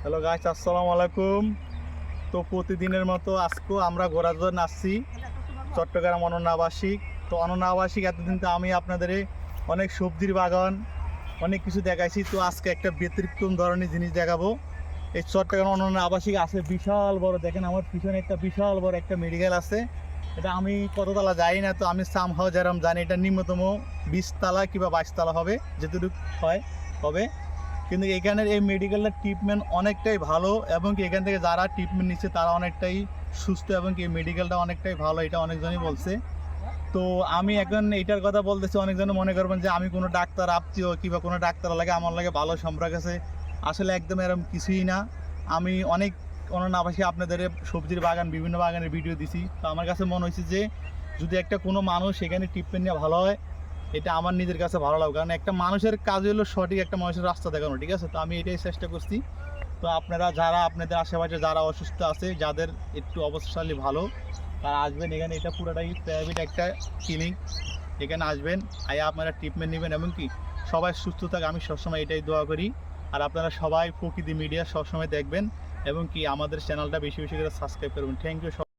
Hello guys, আসসালামু আলাইকুম। তো প্রতিদিনের মতো আজকেও আমরা ঘোরার জন্য আসছি চট্টগ্রাম অনন্য আবাসিক। তো অনন্য আবাসিক এতদিন তো আমি আপনাদের অনেক সবজির বাগান অনেক কিছু দেখাইছি। তো আজকে একটা ব্যতিক্রম ধরনের জিনিস দেখাবো। এই চট্টগ্রাম অনন্য আবাসিক আছে বিশাল বড়, দেখেন আমার পিছনে একটা বিশাল বড় একটা মেডিকেল আছে। এটা আমি কততলা যাই না, তো আমি সামহাও যেরকম জানি এটা নিম্নতম 20 তলা কিংবা 22 তলা হবে, যেটুকু হয় হবে। কিন্তু এখানের এই মেডিকেলের ট্রিটমেন্ট অনেকটাই ভালো, এবং কি এখান থেকে যারা ট্রিটমেন্ট নিচ্ছে তারা অনেকটাই সুস্থ, এবং কি এই মেডিকেলটা অনেকটাই ভালো, এটা অনেকজনই বলছে। তো আমি এখন এইটার কথা বলতেছি, অনেকজন মনে করবেন যে আমি কোনো ডাক্তার আত্মীয় কিংবা কোনো ডাক্তার লাগে আমার লাগে ভালো সম্পর্ক আছে। আসলে একদম এরকম কিছুই না। আমি অনেক অনন্য আবাসে আপনাদের সবজির বাগান বিভিন্ন বাগানের ভিডিও দিছি। তো আমার কাছে মনে হয়েছে যে যদি একটা কোনো মানুষ সেখানে ট্রিটমেন্ট নিয়ে ভালো হয়, এটা আমার নিজের কাছে ভালো লাগে। কারণ একটা মানুষের কাজ হলো সঠিক একটা মানুষের রাস্তা দেখানো, ঠিক আছে? তো আমি এটাই চেষ্টা করছি। তো আপনারা যারা আপনাদের আশেপাশে যারা অসুস্থ আছে, যাদের একটু অবস্থাশালী ভালো, তারা আসবেন এখানে। এটা পুরোটাই প্রাইভেট একটা ক্লিনিক। এখানে আসবেন, আয়া আপনারা ট্রিটমেন্ট নেবেন, এবং কি সবাই সুস্থ থাকে, আমি সবসময় এটাই দোয়া করি। আর আপনারা সবাই প্রকৃতি মিডিয়া সবসময় দেখবেন, এবং কি আমাদের চ্যানেলটা বেশি বেশি করে সাবস্ক্রাইব করবেন। Thank you.